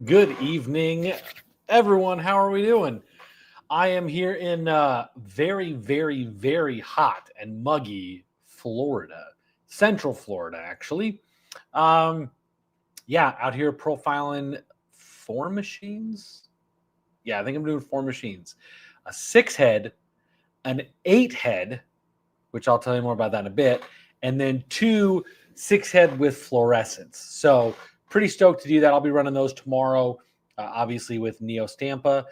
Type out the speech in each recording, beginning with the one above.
Good evening, everyone. How are we doing? I am here in very, very, very hot and muggy Florida, Central Florida, actually. Um, yeah, out here profiling four machines. Yeah, I think I'm doing four machines: a six head, an eight head, which I'll tell you more about that in a bit, and then two six head with fluorescence. So pretty stoked to do that. I'll be running those tomorrow, obviously with Neo Stampa.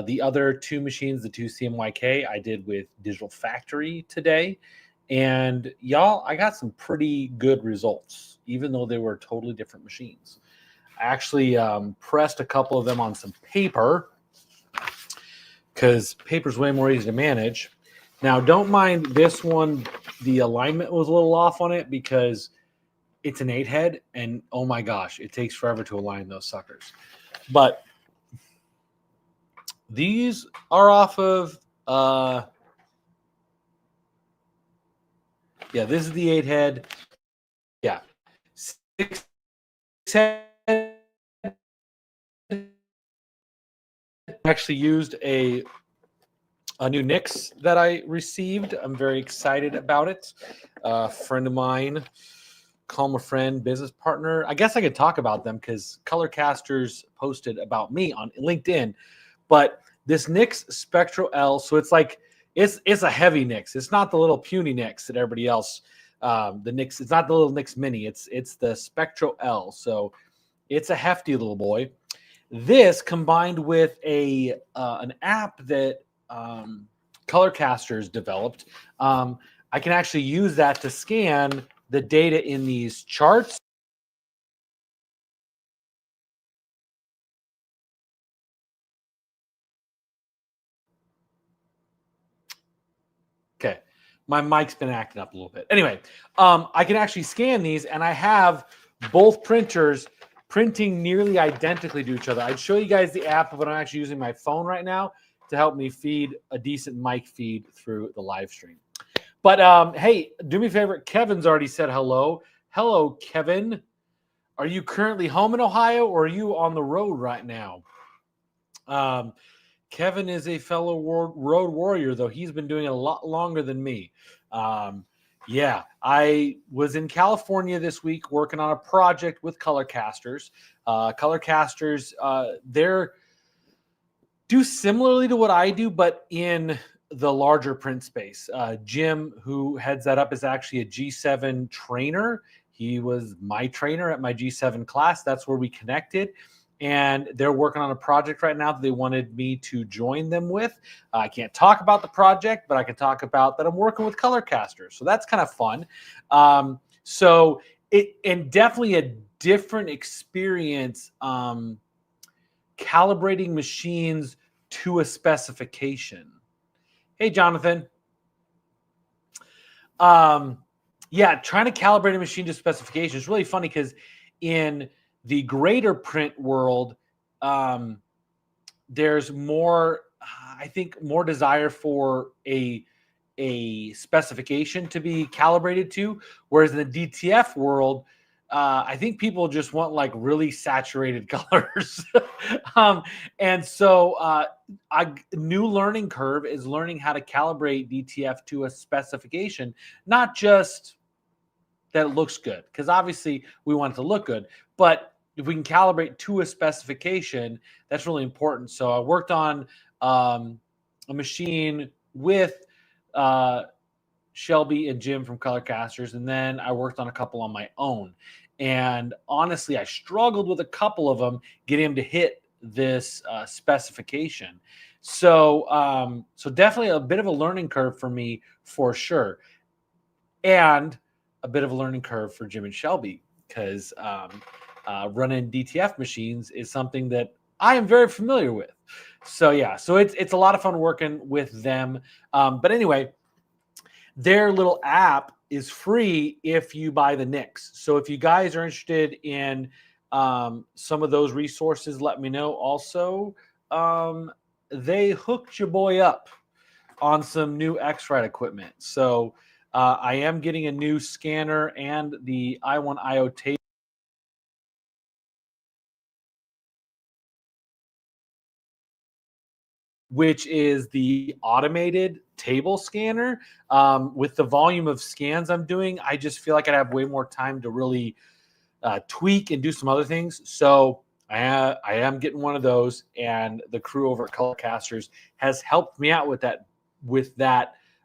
The other two machines, the two CMYK, I did with Digital Factory today. And y'all, I got some pretty good results, even though they were totally different machines. I actually pressed a couple of them on some paper because paper's way more easy to manage. Now, don't mind this one. The alignment was a little off on it because it's an 8 head, and oh my gosh, it takes forever to align those suckers. But these are off of, this is the 8 head. Yeah, six head. Actually used a new Nix that I received. I'm very excited about it. A friend of mine, call him a friend, business partner. I guess I could talk about them because Colorcasters posted about me on LinkedIn. But this Nix Spectro L, so it's like it's a heavy Nix. It's not the little puny Nix that everybody else. The Nix, it's not the little Nix Mini. It's the Spectro L. So it's a hefty little boy. This combined with a an app that Colorcasters developed, I can actually use that to scan the data in these charts. Okay, my mic's been acting up a little bit. Anyway, I can actually scan these, and I have both printers printing nearly identically to each other. I'd show you guys the app, but I'm actually using my phone right now to help me feed a decent mic feed through the live stream. But hey, do me a favor. Kevin's already said hello. Hello, Kevin. Are you currently home in Ohio, or are you on the road right now? Um, Kevin is a fellow road warrior, though he's been doing it a lot longer than me. Um, yeah, I was in California this week working on a project with Colorcasters. They're do similarly to what I do, but in the larger print space. Jim, who heads that up, is actually a G7 trainer. He was my trainer at my G7 class. That's where we connected. And they're working on a project right now that they wanted me to join them with. I can't talk about the project, but I can talk about that I'm working with Colorcasters. So that's kind of fun. So it and definitely a different experience. Calibrating machines to a specification. Hey, Jonathan. Um, yeah, trying to calibrate a machine to specification is really funny because in the greater print world, there's more, I think, more desire for a specification to be calibrated to, whereas in the DTF world, I think people just want like really saturated colors. um, and so a new learning curve is learning how to calibrate DTF to a specification, not just that it looks good, because obviously we want it to look good, but if we can calibrate to a specification, that's really important. So I worked on a machine with uh, Shelby and Jim from Colorcasters, and then I worked on a couple on my own. And honestly, I struggled with a couple of them, getting them to hit this specification. So definitely a bit of a learning curve for me, for sure, and a bit of a learning curve for Jim and Shelby because running DTF machines is something that I am very familiar with. So yeah, so it's a lot of fun working with them. But anyway, their little app is free if you buy the Nix. So if you guys are interested in some of those resources, let me know. Also, they hooked your boy up on some new X-Rite equipment. So I am getting a new scanner and the i1 IO tape which is the automated table scanner. With the volume of scans I'm doing, I just feel like I'd have way more time to really tweak and do some other things. So I am getting one of those, and the crew over at Colorcasters has helped me out with that,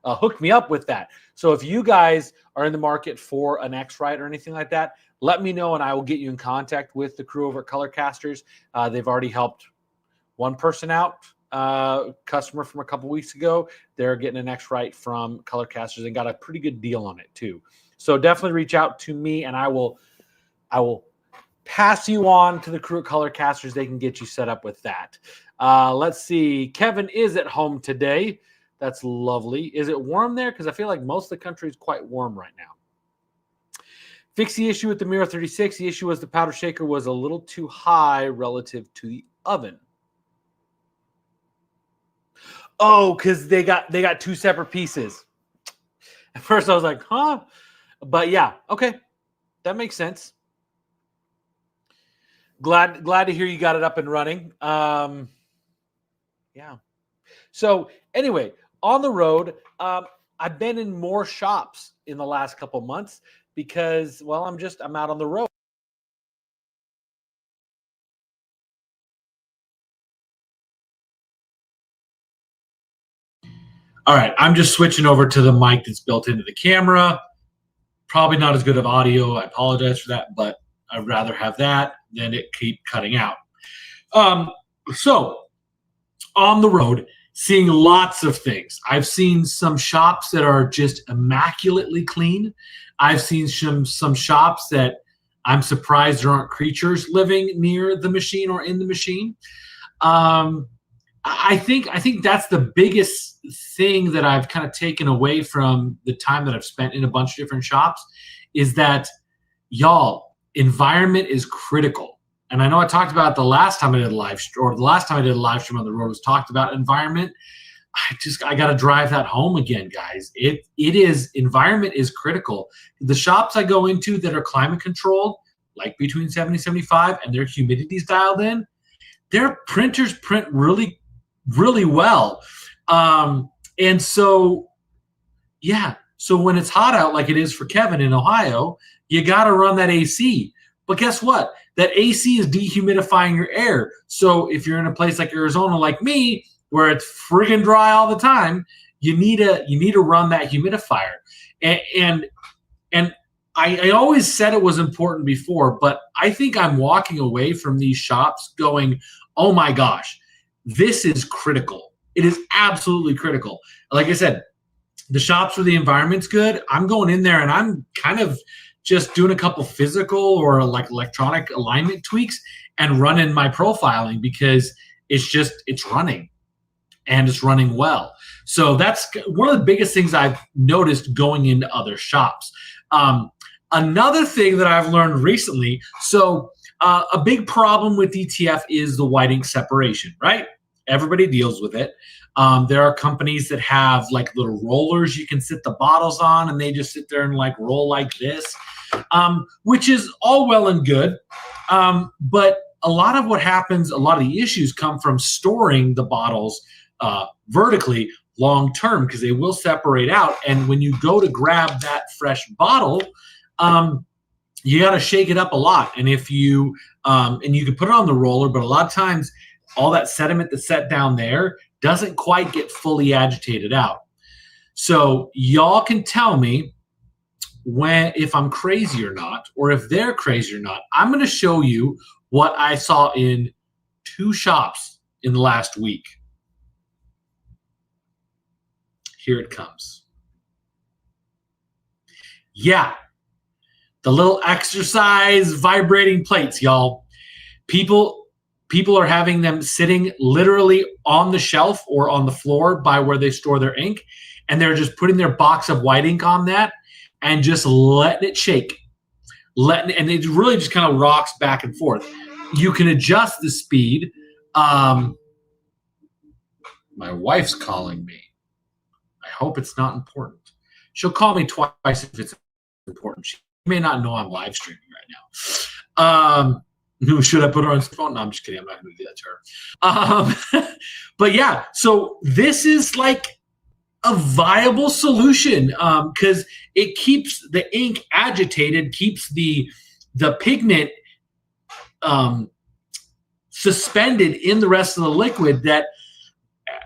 hooked me up with that. So if you guys are in the market for an X-Rite or anything like that, let me know and I will get you in contact with the crew over at Colorcasters. They've already helped one person out, customer from a couple weeks ago. They're getting an X-Rite from Colorcasters and got a pretty good deal on it too. So definitely reach out to me and I will pass you on to the crew at Colorcasters. They can get you set up with that. Let's see. Kevin is at home today. That's lovely. Is it warm there? Because I feel like most of the country is quite warm right now. Fix the issue with the Miro 36. The issue was the powder shaker was a little too high relative to the oven. Oh, because they got two separate pieces. At first I was like, huh? But yeah, okay. That makes sense. Glad to hear you got it up and running. Yeah. So anyway, on the road, I've been in more shops in the last couple months because, well, I'm out on the road. All right, I'm just switching over to the mic that's built into the camera. Probably not as good of audio. I apologize for that, but I'd rather have that than it keep cutting out. So on the road, seeing lots of things. I've seen some shops that are just immaculately clean. I've seen some shops that I'm surprised there aren't creatures living near the machine or in the machine. I think that's the biggest thing that I've kind of taken away from the time that I've spent in a bunch of different shops is that, y'all, environment is critical. And I know I talked about it the last time I did a live stream, or the last time I did a live stream on the road was talked about environment. I got to drive that home again, guys. Environment is critical. The shops I go into that are climate controlled, like between 70 and 75, and their humidity's dialed in, their printers print really, really well. And so, yeah. So when it's hot out, like it is for Kevin in Ohio, you got to run that AC. But guess what? That AC is dehumidifying your air. So if you're in a place like Arizona, like me, where it's friggin' dry all the time, you need to run that humidifier. And I always said it was important before, but I think I'm walking away from these shops going, oh my gosh, this is critical. It is absolutely critical. Like I said, the shops where the environment's good, I'm going in there and I'm kind of just doing a couple physical or like electronic alignment tweaks and running my profiling because it's running and it's running well. So that's one of the biggest things I've noticed going into other shops. Another thing that I've learned recently, so a big problem with DTF is the white ink separation, right? Everybody deals with it. There are companies that have like little rollers you can sit the bottles on and they just sit there and like roll like this, which is all well and good. But a lot of what happens, a lot of the issues come from storing the bottles vertically long term because they will separate out. And when you go to grab that fresh bottle, you got to shake it up a lot. And if you and you can put it on the roller, but a lot of times all that sediment that's set down there doesn't quite get fully agitated out. So y'all can tell me if I'm crazy or not, or if they're crazy or not. I'm going to show you what I saw in 2 shops in the last week. Here it comes. Yeah. The little exercise vibrating plates, y'all. People are having them sitting literally on the shelf or on the floor by where they store their ink, and they're just putting their box of white ink on that and just letting it shake. And it really just kind of rocks back and forth. You can adjust the speed. My wife's calling me. I hope it's not important. She'll call me twice if it's important. She may not know I'm live streaming right now. Should I put her on phone? No, I'm just kidding. I'm not going to do that to her. But yeah, so this is like a viable solution because it keeps the ink agitated, keeps the pigment suspended in the rest of the liquid. That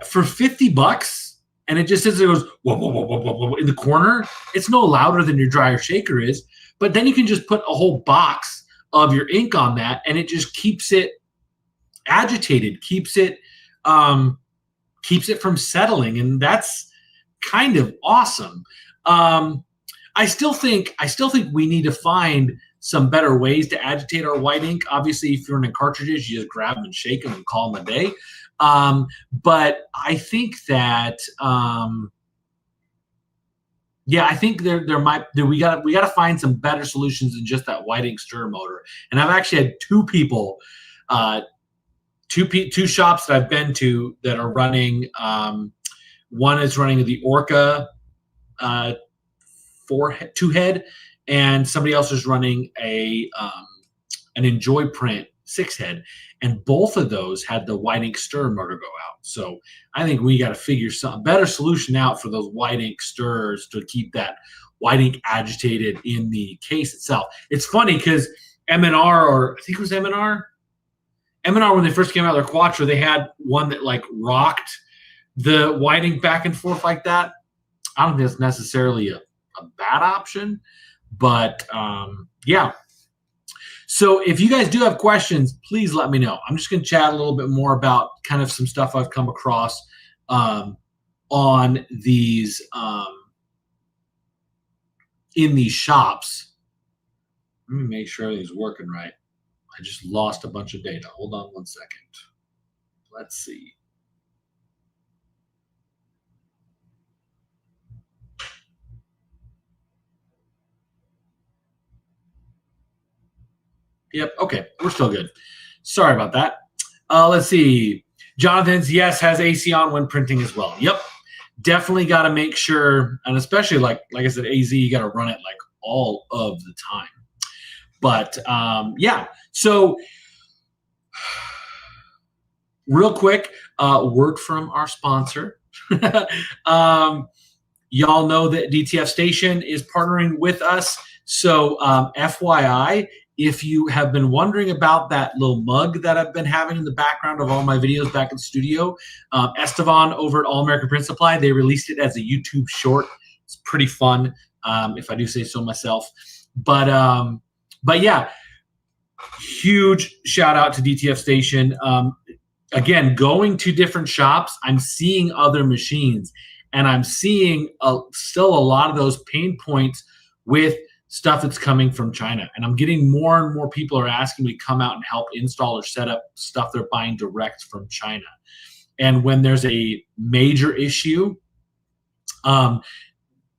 for $50, and it just says it goes whoa, whoa, whoa, whoa, whoa, whoa, in the corner. It's no louder than your dryer shaker is, but then you can just put a whole box of your ink on that, and it just keeps it agitated, keeps it from settling, and that's kind of awesome. I still think we need to find some better ways to agitate our white ink. Obviously, if you're running cartridges, you just grab them and shake them and call them a day. But I think that I think we got to find some better solutions than just that white ink stir motor. And I've actually had two people, two shops that I've been to that are running. One is running the Orca 2-head, and somebody else is running an Enjoy Print 6-head, and both of those had the white ink stir motor go out. So I think we got to figure some better solution out for those white ink stirrers to keep that white ink agitated in the case itself. It's funny because M&R, or I think it was M&R when they first came out with their Quattro, they had one that like rocked the white ink back and forth like that. I don't think it's necessarily a bad option, but yeah. So if you guys do have questions, please let me know. I'm just going to chat a little bit more about kind of some stuff I've come across on these in these shops. Let me make sure everything's working right. I just lost a bunch of data. Hold on one second. Let's see. Yep. Okay. We're still good. Sorry about that. Let's see. Jonathan's yes has AC on when printing as well. Yep. Definitely got to make sure, and especially like I said, AZ, you got to run it like all of the time. But yeah. So real quick, word from our sponsor. Y'all know that DTF Station is partnering with us. So FYI, if you have been wondering about that little mug that I've been having in the background of all my videos back in the studio, Estevan over at All American Print Supply, they released it as a YouTube short. It's pretty fun, if I do say so myself. But yeah, huge shout out to DTF Station. Again, going to different shops, I'm seeing other machines, and I'm seeing still a lot of those pain points with stuff that's coming from China. And I'm getting more and more people are asking me to come out and help install or set up stuff they're buying direct from China. And when there's a major issue,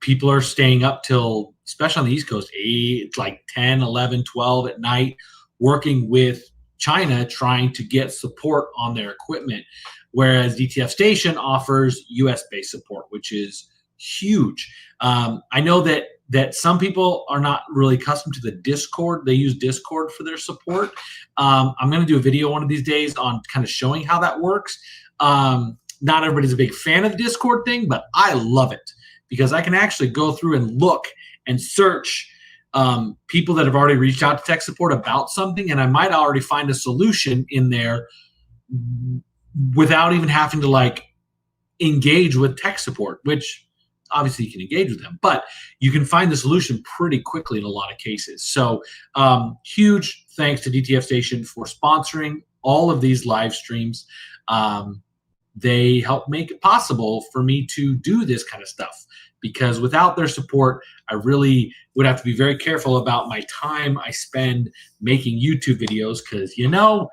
people are staying up till, especially on the East Coast, 8, like 10, 11, 12 at night, working with China, trying to get support on their equipment. Whereas DTF Station offers US-based support, which is huge. I know that some people are not really accustomed to the Discord. They use Discord for their support. I'm going to do a video one of these days on kind of showing how that works. Not everybody's a big fan of the Discord thing, but I love it because I can actually go through and look and search people that have already reached out to tech support about something, and I might already find a solution in there without even having to like engage with tech support, which obviously you can engage with them, but you can find the solution pretty quickly in a lot of cases. So huge thanks to DTF Station for sponsoring all of these live streams. They help make it possible for me to do this kind of stuff, because without their support, I really would have to be very careful about my time I spend making YouTube videos, because, you know,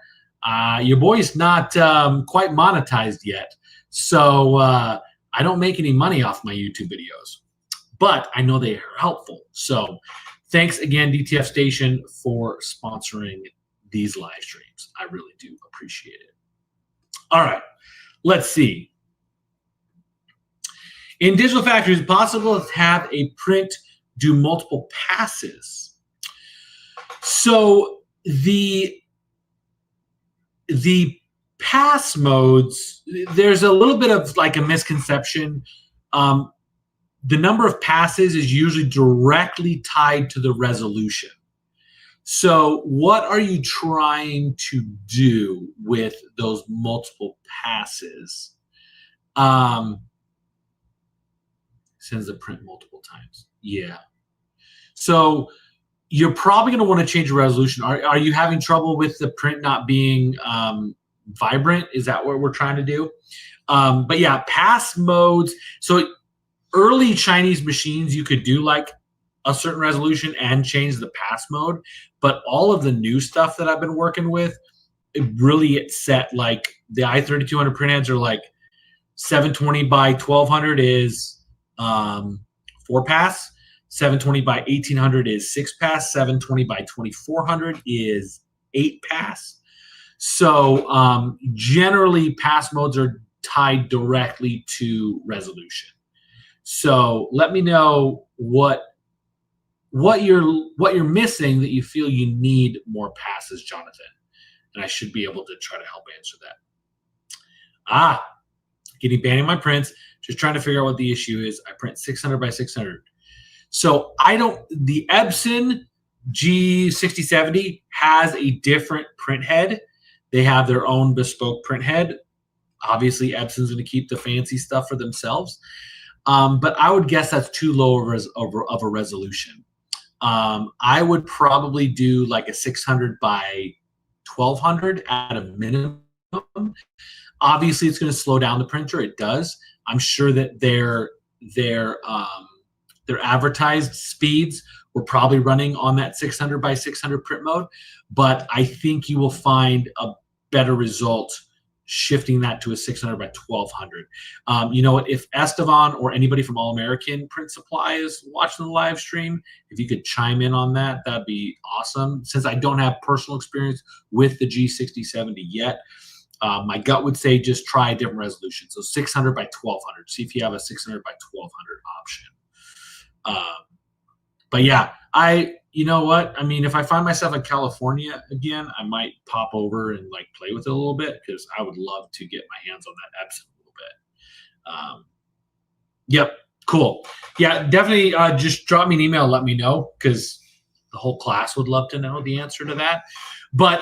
your boy's not quite monetized yet. So I don't make any money off my YouTube videos, but I know they are helpful. So thanks again, DTF Station, for sponsoring these live streams. I really do appreciate it. All right, let's see. In Digital Factory, is it possible to have a print do multiple passes? So the the pass modes, there's a little bit of like a misconception. The number of passes is usually directly tied to the resolution. So what are you trying to do with those multiple passes? Sends the print multiple times. Yeah. So you're probably going to want to change the resolution. Are you having trouble with the print not being vibrant? Is that what we're trying to do? But yeah, pass modes. So early Chinese machines, you could do like a certain resolution and change the pass mode. But all of the new stuff that I've been working with, it's set like the i3200 printheads are like 720 by 1200 is 4 pass. 720 by 1800 is 6 pass. 720 by 2400 is 8 pass. So generally, pass modes are tied directly to resolution. So let me know what you're missing that you feel you need more passes, Jonathan, and I should be able to try to help answer that. Getting banning my prints. Just trying to figure out what the issue is. I print 600 by 600. So the Epson G6070 has a different print head. They have their own bespoke print head. Obviously, Epson's going to keep the fancy stuff for themselves. But I would guess that's too low of a resolution. I would probably do like a 600 by 1200 at a minimum. Obviously, it's going to slow down the printer. It does. I'm sure that their advertised speeds were probably running on that 600 by 600 print mode, but I think you will find a better result shifting that to a 600 by 1200. You know what? If Estevan or anybody from All American Print Supply is watching the live stream, if you could chime in on that, that'd be awesome. Since I don't have personal experience with the G6070 yet, my gut would say just try a different resolution. So 600 by 1200. See if you have a 600 by 1200 option. But yeah, you know what? I mean, if I find myself in California again, I might pop over and like play with it a little bit because I would love to get my hands on that Epson a little bit. Yep, cool. Yeah, definitely just drop me an email and let me know because the whole class would love to know the answer to that. But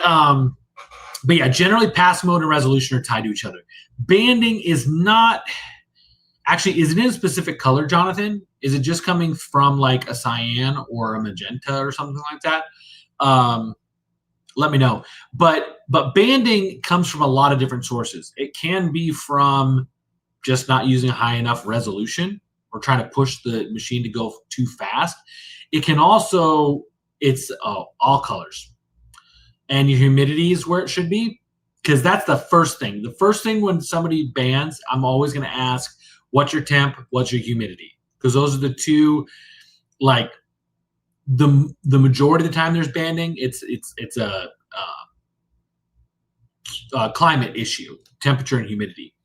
yeah, generally pass mode and resolution are tied to each other. Banding is not actually, is it in a specific color, Jonathan? Is it just coming from like a cyan or a magenta or something like that? Let me know. But banding comes from a lot of different sources. It can be from just not using a high enough resolution or trying to push the machine to go too fast. It can also, it's all colors. And your humidity is where it should be, because that's the first thing. The first thing when somebody bands, I'm always going to ask, what's your temp, what's your humidity? Because those are the two, like the majority of the time there's banding, it's a climate issue, temperature and humidity.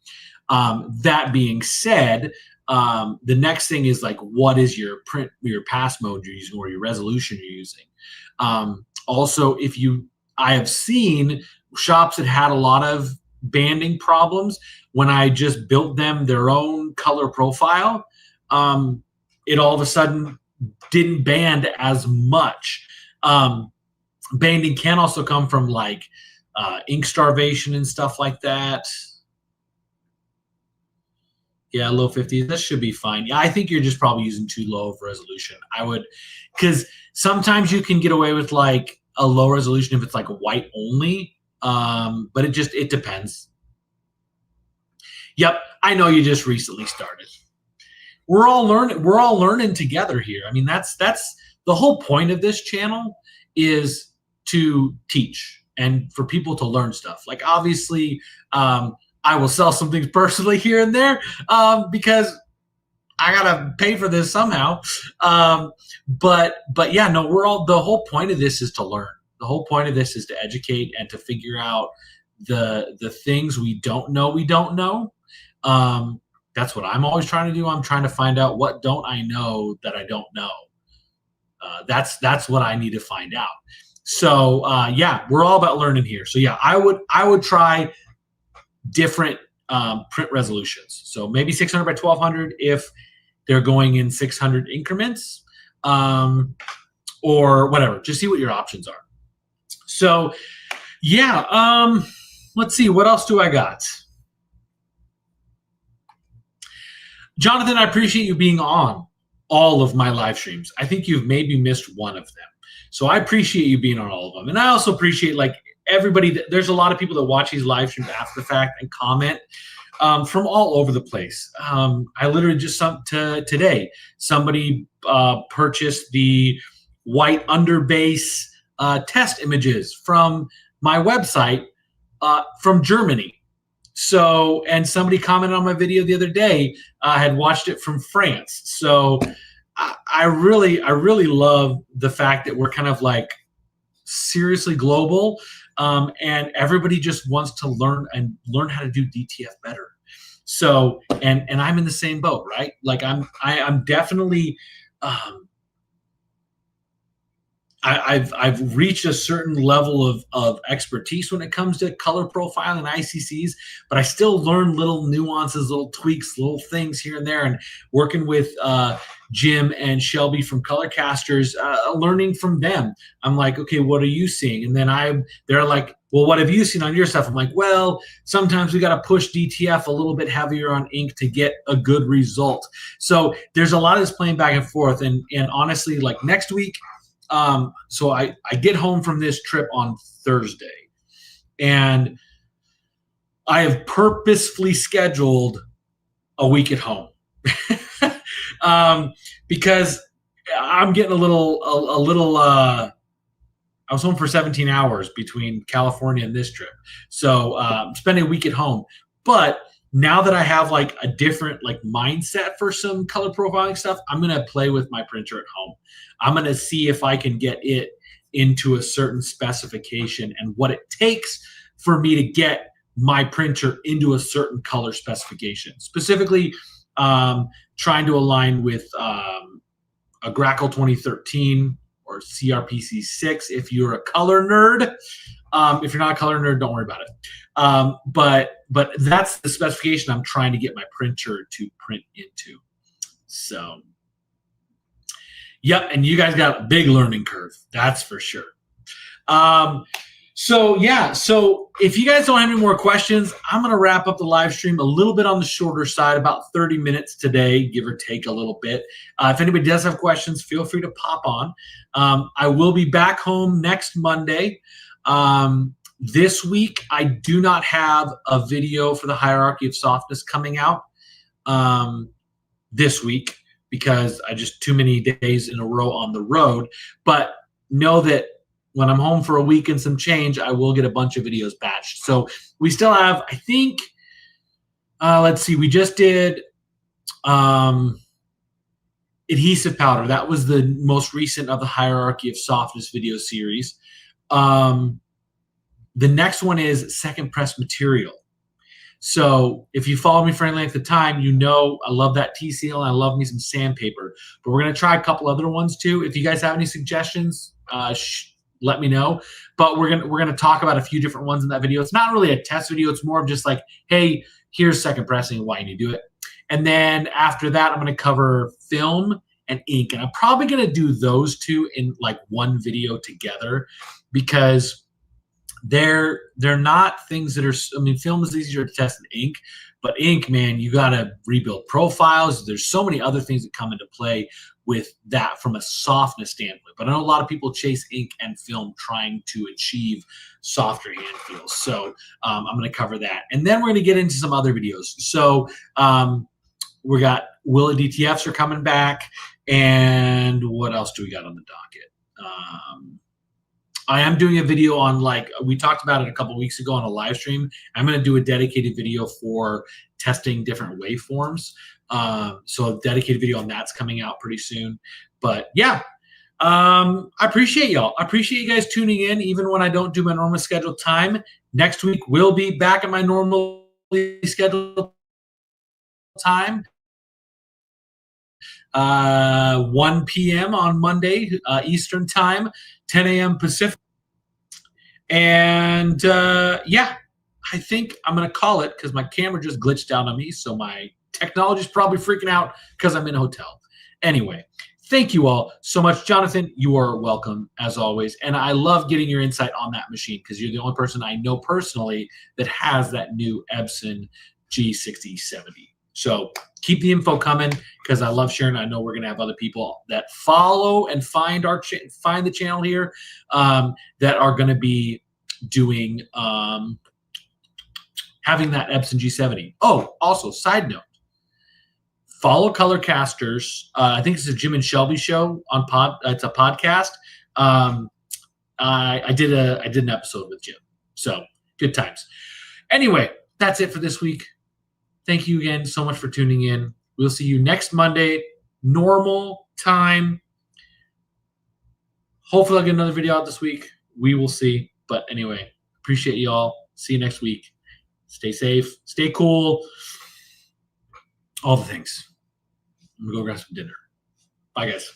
That being said, the next thing is like, what is your pass mode you're using or your resolution you're using? Also, I have seen shops that had a lot of banding problems when I just built them their own color profile. It all of a sudden didn't band as much. Banding can also come from like ink starvation and stuff like that. Yeah, low 50s. That should be fine. Yeah, I think you're just probably using too low of resolution. Because sometimes you can get away with like a low resolution if it's like white only. But it depends. Yep, I know you just recently started. We're all learning together here. I mean, that's the whole point of this channel, is to teach and for people to learn stuff. Like obviously, I will sell some things personally here and there because I gotta pay for this somehow. But yeah, no, the whole point of this is to learn. The whole point of this is to educate and to figure out the things we don't know. That's what I'm always trying to do. I'm trying to find out what don't I know that I don't know. That's what I need to find out. So yeah, we're all about learning here. So yeah, I would try different print resolutions. So maybe 600 by 1200 if they're going in 600 increments, or whatever. Just see what your options are. So yeah, let's see, what else do I got? Jonathan, I appreciate you being on all of my live streams. I think you've maybe missed one of them. So I appreciate you being on all of them. And I also appreciate like everybody. There's a lot of people that watch these live streams after the fact and comment from all over the place. I literally just today, somebody purchased the white underbase test images from my website from Germany. So, and somebody commented on my video the other day, had watched it from France. So I really love the fact that we're kind of like seriously global, and everybody just wants to learn how to do DTF better. So, and I'm in the same boat, right? Like I'm definitely, I've reached a certain level of expertise when it comes to color profiling and ICCs, but I still learn little nuances, little tweaks, little things here and there. And working with Jim and Shelby from Colorcasters, learning from them, I'm like, okay, what are you seeing? And then they're like, well, what have you seen on your stuff? I'm like, well, sometimes we got to push DTF a little bit heavier on ink to get a good result. So there's a lot of this playing back and forth. And honestly, like next week, so I get home from this trip on Thursday, and I have purposefully scheduled a week at home because I'm getting a little. I was home for 17 hours between California and this trip, so spending a week at home. But now that I have like a different like mindset for some color profiling stuff, I'm gonna play with my printer at home. I'm gonna see if I can get it into a certain specification and what it takes for me to get my printer into a certain color specification. Specifically, trying to align with a Grackle 2013 or CRPC 6 if you're a color nerd. If you're not a color nerd, don't worry about it. But that's the specification I'm trying to get my printer to print into. So, yep, and you guys got a big learning curve, that's for sure. So yeah, so if you guys don't have any more questions, I'm going to wrap up the live stream a little bit on the shorter side, about 30 minutes today, give or take a little bit. If anybody does have questions, feel free to pop on. I will be back home next Monday. This week, I do not have a video for the hierarchy of softness coming out this week because I just too many days in a row on the road. But know that when I'm home for a week and some change, I will get a bunch of videos batched. So we still have, I think, let's see, we just did adhesive powder. That was the most recent of the hierarchy of softness video series. The next one is second press material. So if you follow me for any length of time, you know I love that T-seal and I love me some sandpaper. But we're going to try a couple other ones too. If you guys have any suggestions, let me know. But we're gonna talk about a few different ones in that video. It's not really a test video. It's more of just like, hey, here's second pressing and why you need to do it. And then after that, I'm going to cover film and ink. And I'm probably going to do those two in like one video together because they're not things that are, I mean, film is easier to test than ink, but ink, man, you got to rebuild profiles. There's so many other things that come into play with that from a softness standpoint. But I know a lot of people chase ink and film trying to achieve softer hand feels. So I'm going to cover that. And then we're going to get into some other videos. So we got Willa DTFs are coming back. And what else do we got on the docket? I am doing a video on, like, we talked about it a couple weeks ago on a live stream. I'm going to do a dedicated video for testing different waveforms. So a dedicated video on that's coming out pretty soon. But yeah, I appreciate y'all. I appreciate you guys tuning in, even when I don't do my normal scheduled time. Next week, we'll be back at my normally scheduled time. 1 p.m. on Monday, Eastern time, 10 a.m. Pacific. And yeah, I think I'm going to call it because my camera just glitched out on me. So my technology is probably freaking out because I'm in a hotel. Anyway, thank you all so much. Jonathan, you are welcome as always. And I love getting your insight on that machine because you're the only person I know personally that has that new Epson G6070. So keep the info coming because I love sharing. I know we're going to have other people that follow and find find the channel here that are going to be doing having that Epson G70. Oh, also, side note, follow Colorcasters. I think it's a Jim and Shelby show on it's a podcast. I did an episode with Jim, so good times. Anyway, that's it for this week. Thank you again so much for tuning in. We'll see you next Monday, normal time. Hopefully I'll get another video out this week. We will see. But anyway, appreciate you all. See you next week. Stay safe. Stay cool. All the things. I'm going to go grab some dinner. Bye, guys.